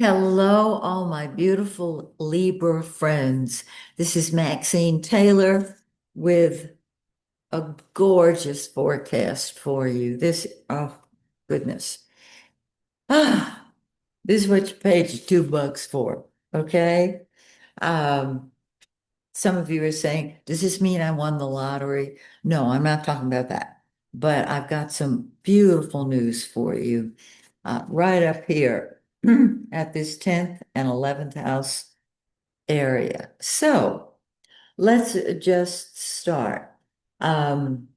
Hello, all my beautiful Libra friends. This is Maxine Taylor with a gorgeous forecast for you. Oh goodness. Ah, this is what you paid your $2 for, okay? Um, some of you are saying, does this mean I won the lottery? No, I'm not talking about that. But I've got some beautiful news for you right up here at this 10th and 11th house area. So let's just start. Um,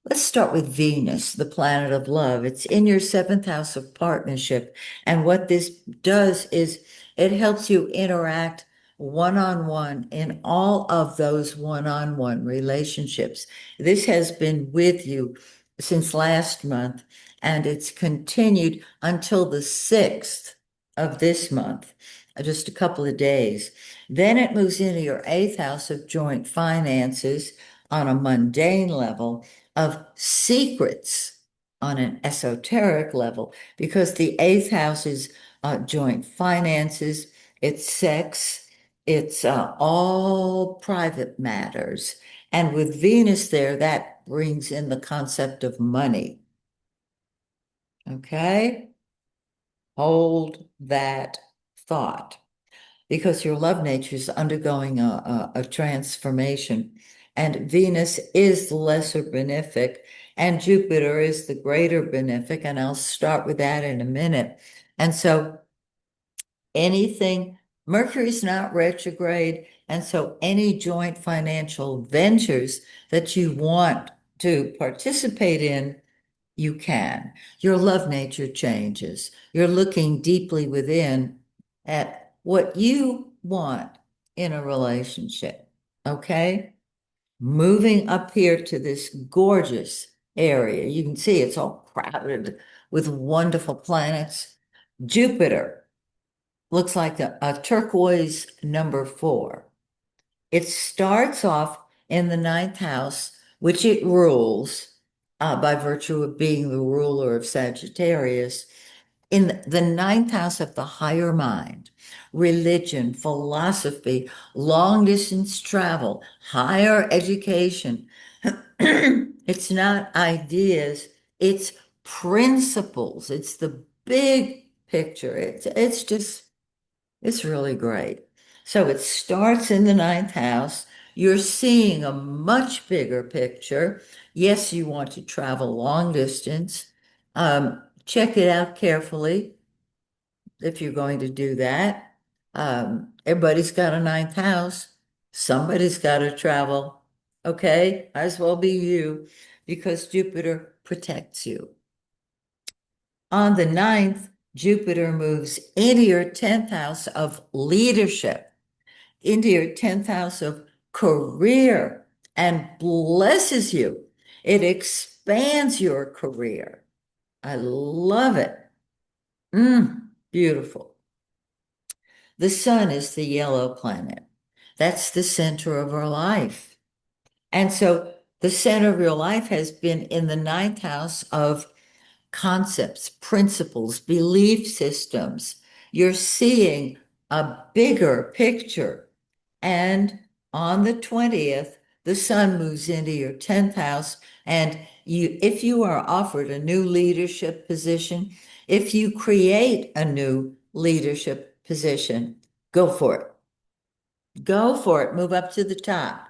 let's start with Venus, the planet of love. It's in your seventh house of partnership. And what this does is it helps you interact one-on-one in all of those one-on-one relationships. This has been with you since last month, and it's continued until the 6th of this month, just a couple of days. Then it moves into your eighth house of joint finances on a mundane level of secrets on an esoteric level, because the eighth house is joint finances, it's sex, it's all private matters. And with Venus there, that brings in the concept of money. Okay? Hold that thought because your love nature is undergoing a transformation. And Venus is the lesser benefic, and Jupiter is the greater benefic. And I'll start with that in a minute. And so anything, Mercury's not retrograde. And so any joint financial ventures that you want to participate in, you can. Your love nature changes. You're looking deeply within at what you want in a relationship. Okay? Moving up here to this gorgeous area. You can see it's all crowded with wonderful planets. Jupiter looks like a turquoise number 4. It starts off in the ninth house, which it rules by virtue of being the ruler of Sagittarius, in the ninth house of the higher mind, religion, philosophy, long distance travel, higher education. It's not ideas, it's principles. It's the big picture. It's really great. So it starts in the ninth house. You're seeing a much bigger picture. Yes, you want to travel long distance. Check it out carefully if you're going to do that. Everybody's got a ninth house. Somebody's got to travel. Okay, might as well be you because Jupiter protects you. On the ninth, Jupiter moves into your 10th house of leadership, into your 10th house of career, and blesses you. It expands your career. I love it. Beautiful. The sun is the yellow planet. That's the center of our life. And so the center of your life has been in the ninth house of concepts, principles, belief systems. You're seeing a bigger picture. And on the 20th, the sun moves into your 10th house. And if you are offered a new leadership position, if you create a new leadership position, go for it. Go for it. Move up to the top.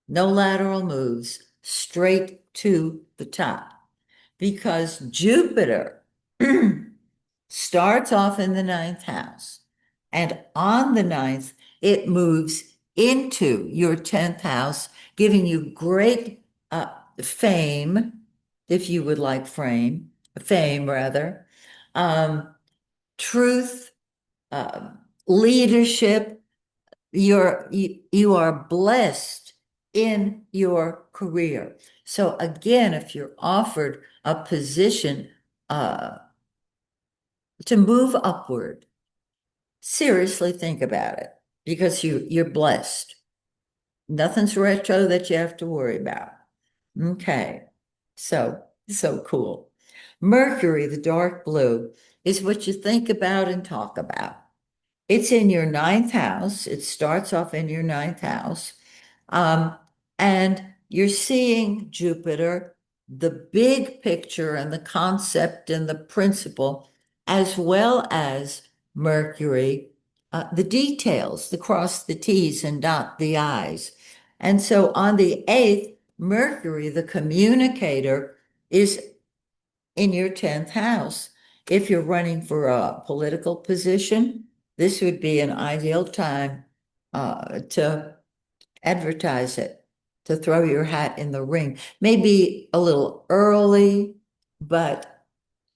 No lateral moves, straight to the top. Because Jupiter starts off in the ninth house. And on the ninth, it moves into your 10th house, giving you great fame, if you would like fame rather, um, truth, uh, leadership. You are blessed in your career. So again, if you're offered a position to move upward, seriously think about it because you're blessed. Nothing's retro that you have to worry about. Okay. So cool. Mercury, the dark blue, is what you think about and talk about. It's in your ninth house. It starts off in your ninth house. Um, and you're seeing Jupiter, the big picture and the concept and the principle, as well as Mercury, the details, the cross the T's and dot the I's. And so on the 8th, Mercury, the communicator, is in your 10th house. If you're running for a political position, this would be an ideal time to advertise it, to throw your hat in the ring. Maybe a little early, but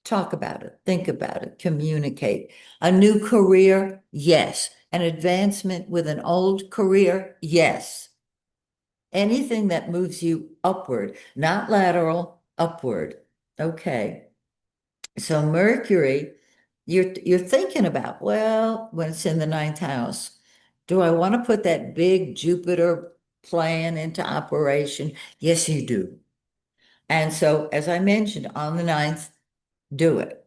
talk about it, think about it, communicate. A new career, yes. An advancement with an old career, yes. Anything that moves you upward, not lateral, upward. Okay. So Mercury, you're thinking about, well, when it's in the ninth house, do I want to put that big Jupiter plan into operation? Yes, you do. And so, as I mentioned, on the ninth, do it.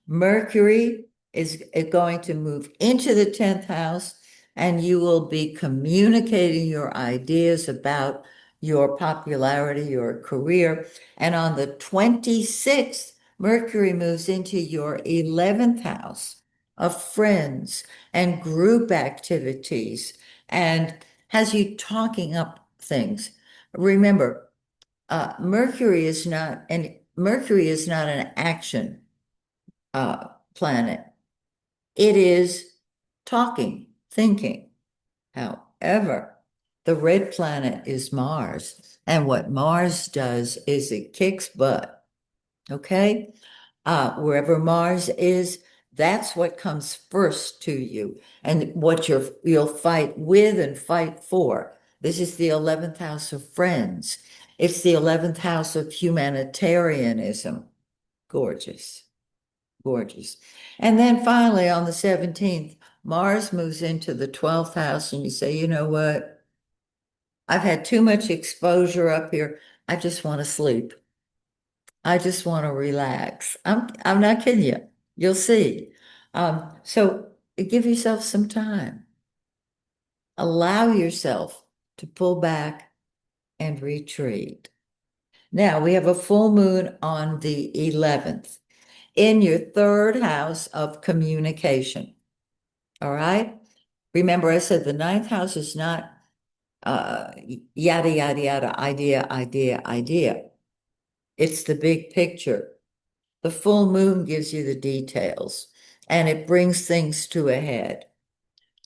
Mercury is going to move into the 10th house, and you will be communicating your ideas about your popularity, your career. And on the 26th, Mercury moves into your 11th house of friends and group activities and has you talking up things. Remember, Mercury is not an action planet. It is talking, thinking. However, the red planet is Mars. And what Mars does is it kicks butt. Okay? Wherever Mars is, that's what comes first to you and what you'll fight with and fight for. This is the 11th house of friends. It's the 11th house of humanitarianism. Gorgeous. Gorgeous. And then finally, on the 17th, Mars moves into the 12th house, and you say, you know what? I've had too much exposure up here. I just want to sleep. I just want to relax. I'm not kidding you. You'll see. So give yourself some time. Allow yourself to pull back and retreat. Now we have a full moon on the 11th in your third house of communication. All right. Remember, I said the ninth house is not yada, yada, yada, idea. It's the big picture. The full moon gives you the details and it brings things to a head.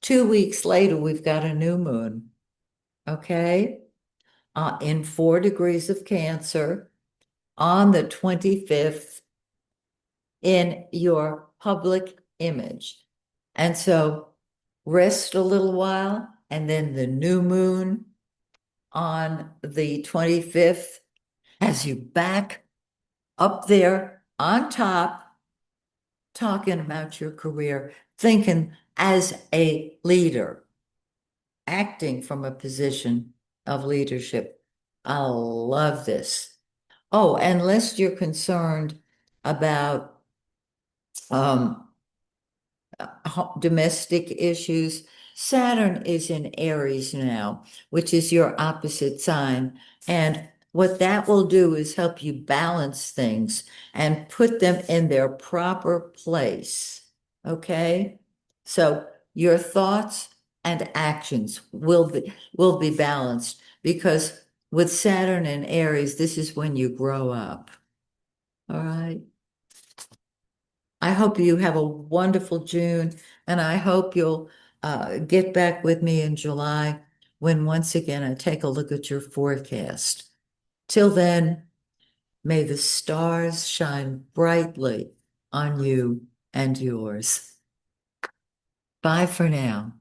2 weeks later, we've got a new moon. Okay. In 4 degrees of Cancer on the 25th in your public image. And so rest a little while, and then the new moon on the 25th has you back up there on top, talking about your career, thinking as a leader, acting from a position of leadership. I love this. Oh, and lest you're concerned about um, domestic issues. Saturn is in Aries now, which is your opposite sign. And what that will do is help you balance things and put them in their proper place. Okay? So your thoughts and actions will be balanced because with Saturn and Aries, this is when you grow up. All right. I hope you have a wonderful June, and I hope you'll get back with me in July when once again I take a look at your forecast. Till then, may the stars shine brightly on you and yours. Bye for now.